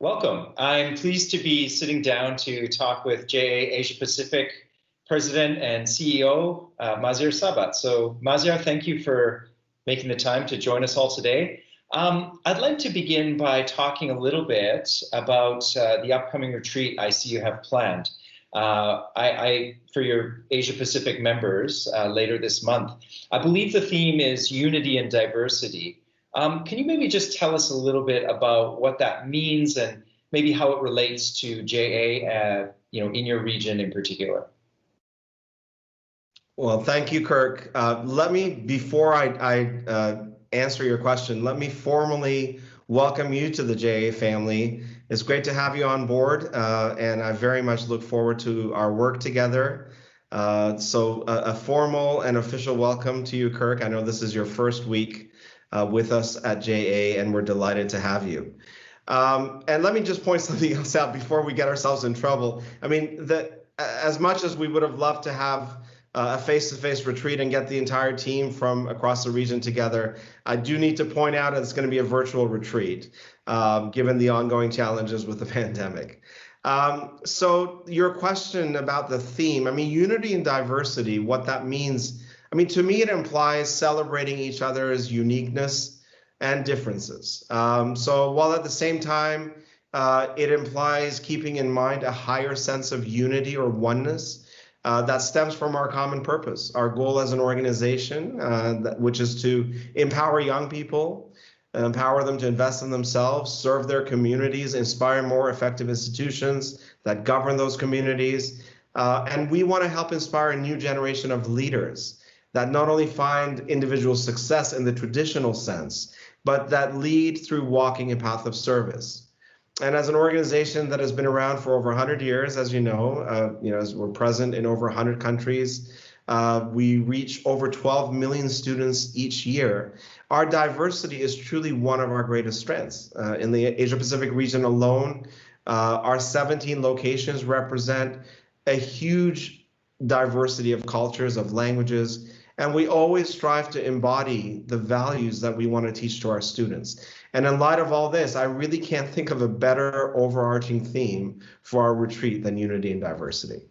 Welcome. I'm pleased to be sitting down to talk with JA Asia Pacific President and CEO, Maziar Sabet. So Maziar, thank you for making the time to join us all today. I'd like to begin by talking a little bit about the upcoming retreat I see you have planned for your Asia Pacific members later this month. I believe the theme is unity and diversity. Can you maybe just tell us a little bit about what that means and maybe how it relates to JA, in your region in particular? Well, thank you, Kirk. Before I answer your question, let me formally welcome you to the JA family. It's great to have you on board, and I very much look forward to our work together. So a formal and official welcome to you, Kirk. I know this is your first week with us at JA, and we're delighted to have you. And let me just point something else out before we get ourselves in trouble. I mean, as much as we would have loved to have a face-to-face retreat and get the entire team from across the region together, I do need to point out that it's going to be a virtual retreat, given the ongoing challenges with the pandemic. So your question about the theme, I mean, unity and diversity, what that means, I mean, to me, it implies celebrating each other's uniqueness and differences. So while at the same time, it implies keeping in mind a higher sense of unity or oneness that stems from our common purpose. Our goal as an organization, which is to empower young people, empower them to invest in themselves, serve their communities, inspire more effective institutions that govern those communities. And we want to help inspire a new generation of leaders that not only find individual success in the traditional sense, but that lead through walking a path of service. And as an organization that has been around for over 100 years, as you know, as we're present in over 100 countries, we reach over 12 million students each year. Our diversity is truly one of our greatest strengths. In the Asia Pacific region alone, our 17 locations represent a huge diversity of cultures, of languages, and we always strive to embody the values that we want to teach to our students. And in light of all this, I really can't think of a better overarching theme for our retreat than unity and diversity.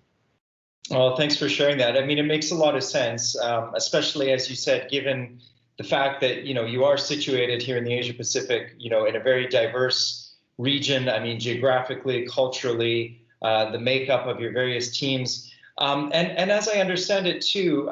Well, thanks for sharing that. I mean, it makes a lot of sense, especially as you said, given the fact that, you are situated here in the Asia Pacific, in a very diverse region. I mean, geographically, culturally, the makeup of your various teams. And as I understand it too,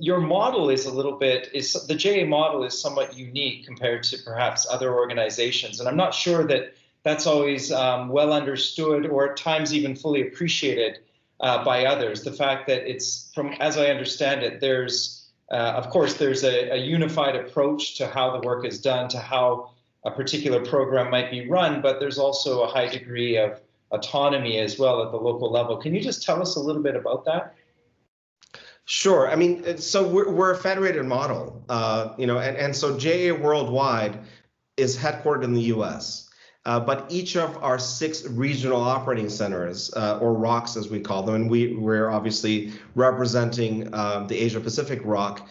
your model is the JA model is somewhat unique compared to perhaps other organizations. And I'm not sure that that's always well understood or at times even fully appreciated by others. The fact that as I understand it, of course, there's a unified approach to how the work is done, to how a particular program might be run, but there's also a high degree of autonomy as well at the local level. Can you just tell us a little bit about that? Sure. I mean, so we're a federated model, and so JA Worldwide is headquartered in the U.S., but each of our 6 regional operating centers, or ROCs as we call them, and we're obviously representing the Asia Pacific ROC,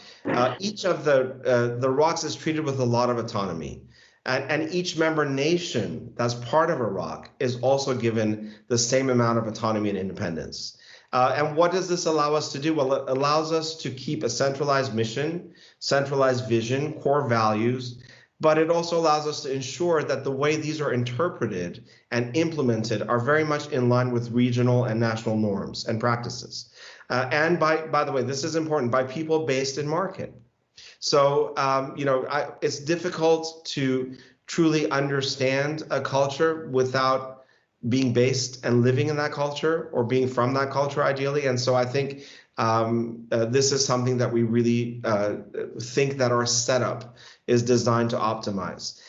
each of the ROCs is treated with a lot of autonomy. And each member nation that's part of a ROC is also given the same amount of autonomy and independence. And what does this allow us to do? Well, it allows us to keep a centralized mission, centralized vision, core values, but it also allows us to ensure that the way these are interpreted and implemented are very much in line with regional and national norms and practices. And by the way, this is important, by people based in market. So, it's difficult to truly understand a culture without being based and living in that culture or being from that culture ideally. And so I think this is something that we really think that our setup is designed to optimize.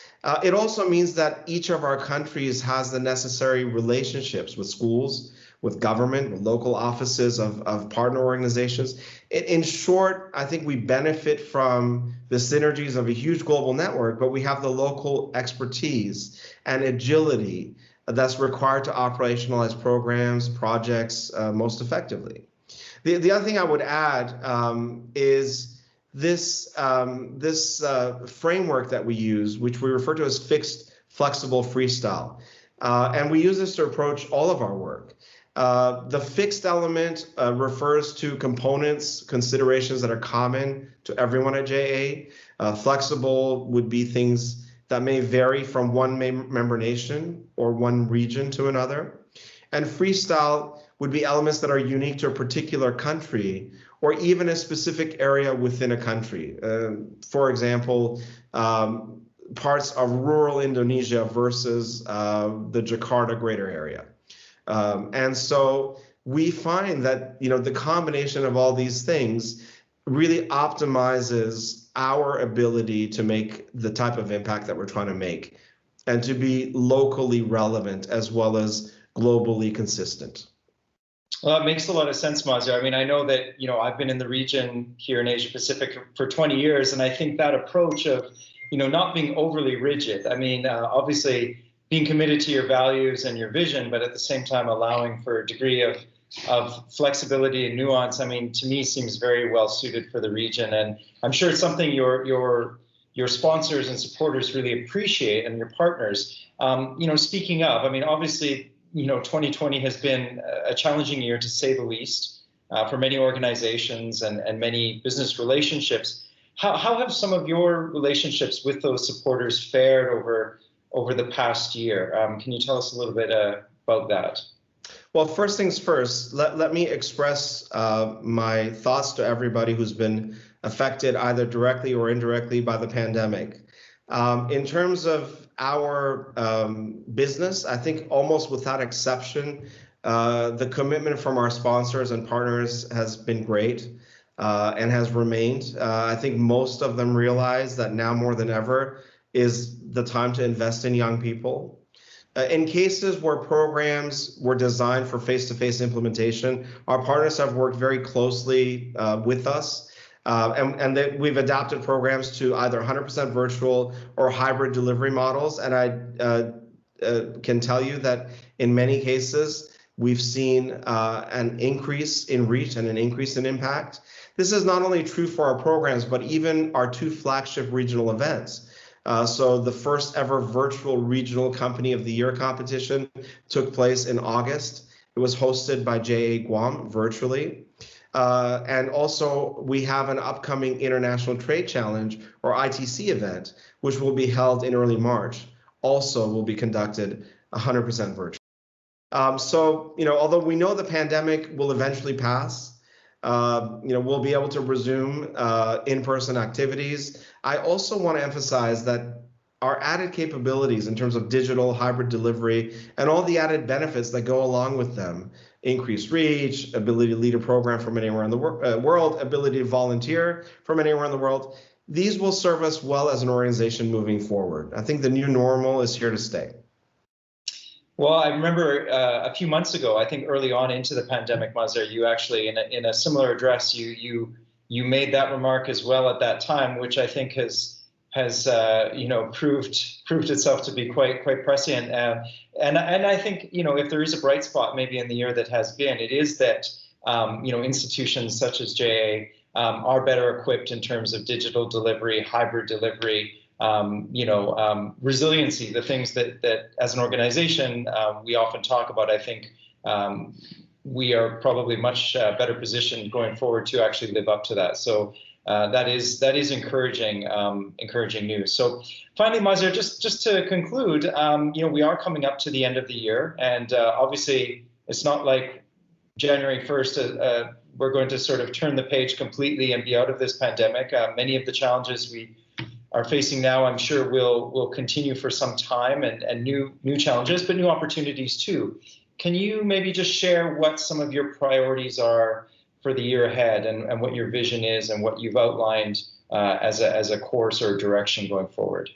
It also means that each of our countries has the necessary relationships with schools, with government, with local offices of partner organizations. In short, I think we benefit from the synergies of a huge global network, but we have the local expertise and agility that's required to operationalize programs, projects most effectively. The other thing I would add is this framework that we use, which we refer to as fixed, flexible, freestyle. And we use this to approach all of our work. The fixed element refers to components, considerations that are common to everyone at JA. Flexible would be things that may vary from one member nation or one region to another. And freestyle would be elements that are unique to a particular country or even a specific area within a country. For example, parts of rural Indonesia versus the Jakarta greater area. And so we find that the combination of all these things really optimizes our ability to make the type of impact that we're trying to make and to be locally relevant as well as globally consistent. Well, that makes a lot of sense, Maziar. I mean, I know that, I've been in the region here in Asia Pacific for 20 years, and I think that approach of, not being overly rigid. I mean, obviously being committed to your values and your vision, but at the same time allowing for a degree of flexibility and nuance, I mean, to me seems very well suited for the region. And I'm sure it's something your sponsors and supporters really appreciate, and your partners. Speaking of, I mean, obviously, 2020 has been a challenging year, to say the least, for many organizations and many business relationships. How have some of your relationships with those supporters fared over the past year? Can you tell us a little bit about that? Well, first things first, let me express my thoughts to everybody who's been affected either directly or indirectly by the pandemic. In terms of our business, I think almost without exception, the commitment from our sponsors and partners has been great and has remained. I think most of them realize that now more than ever is the time to invest in young people. In cases where programs were designed for face-to-face implementation, our partners have worked very closely with us. And we've adapted programs to either 100% virtual or hybrid delivery models. And I can tell you that in many cases, we've seen an increase in reach and an increase in impact. This is not only true for our programs, but even our two flagship regional events. So the first ever virtual regional company of the year competition took place in August. It was hosted by JA Guam virtually. And also we have an upcoming International Trade Challenge, or ITC event, which will be held in early March. Also will be conducted 100% virtual. So, although we know the pandemic will eventually pass, we'll be able to resume in-person activities. I also want to emphasize that our added capabilities in terms of digital hybrid delivery and all the added benefits that go along with them, increased reach, ability to lead a program from anywhere in the world, ability to volunteer from anywhere in the world, these will serve us well as an organization moving forward. I think the new normal is here to stay. Well, I remember a few months ago, I think early on into the pandemic, Maziar, you actually, in a similar address, you made that remark as well at that time, which I think has proved itself to be quite prescient. And I think, if there is a bright spot maybe in the year that has been, it is that institutions such as JA are better equipped in terms of digital delivery, hybrid delivery. Resiliency, the things that as an organization we often talk about. I think we are probably much better positioned going forward to actually live up to that. So that is encouraging news. So finally, Maziar, just to conclude, we are coming up to the end of the year, and obviously it's not like January 1st we're going to sort of turn the page completely and be out of this pandemic. Many of the challenges we are facing now, I'm sure will continue for some time, and new challenges, but new opportunities too. Can you maybe just share what some of your priorities are for the year ahead, and what your vision is, and what you've outlined as a course or direction going forward?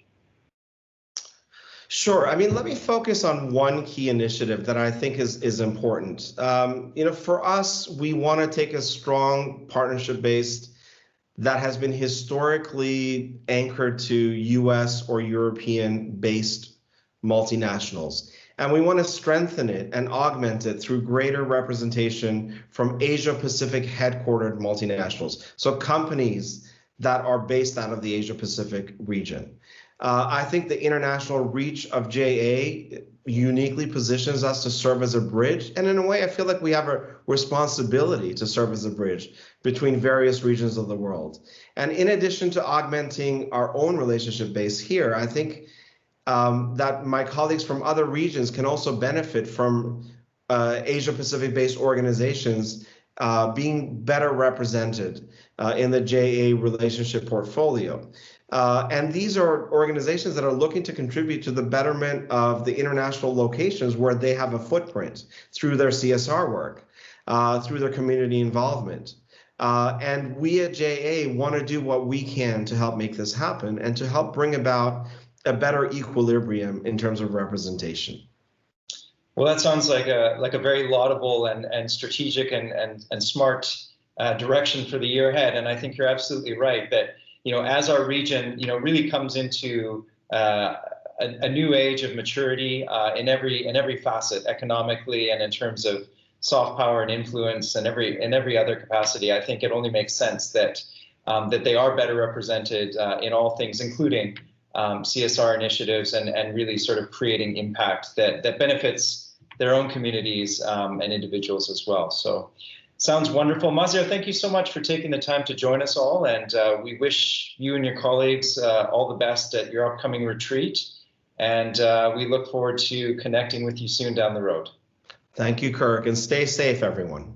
Sure. I mean, let me focus on one key initiative that I think is important. For us, we want to take a strong partnership based that has been historically anchored to US or European-based multinationals. And we want to strengthen it and augment it through greater representation from Asia-Pacific headquartered multinationals, so companies that are based out of the Asia-Pacific region. I think the international reach of JA uniquely positions us to serve as a bridge. And in a way, I feel like we have a responsibility to serve as a bridge between various regions of the world. And in addition to augmenting our own relationship base here, I think that my colleagues from other regions can also benefit from Asia Pacific based organizations being better represented in the JA relationship portfolio. And these are organizations that are looking to contribute to the betterment of the international locations where they have a footprint through their CSR work, through their community involvement. And we at JA want to do what we can to help make this happen and to help bring about a better equilibrium in terms of representation. Well, that sounds like a very laudable and strategic and smart direction for the year ahead. And I think you're absolutely right that, as our region, really comes into a new age of maturity in every facet, economically and in terms of soft power and influence and every other capacity, I think it only makes sense that they are better represented in all things, including CSR initiatives and really sort of creating impact that benefits their own communities and individuals as well. So sounds wonderful. Maziar, thank you so much for taking the time to join us all. And we wish you and your colleagues all the best at your upcoming retreat. And we look forward to connecting with you soon down the road. Thank you, Kirk, and stay safe, everyone.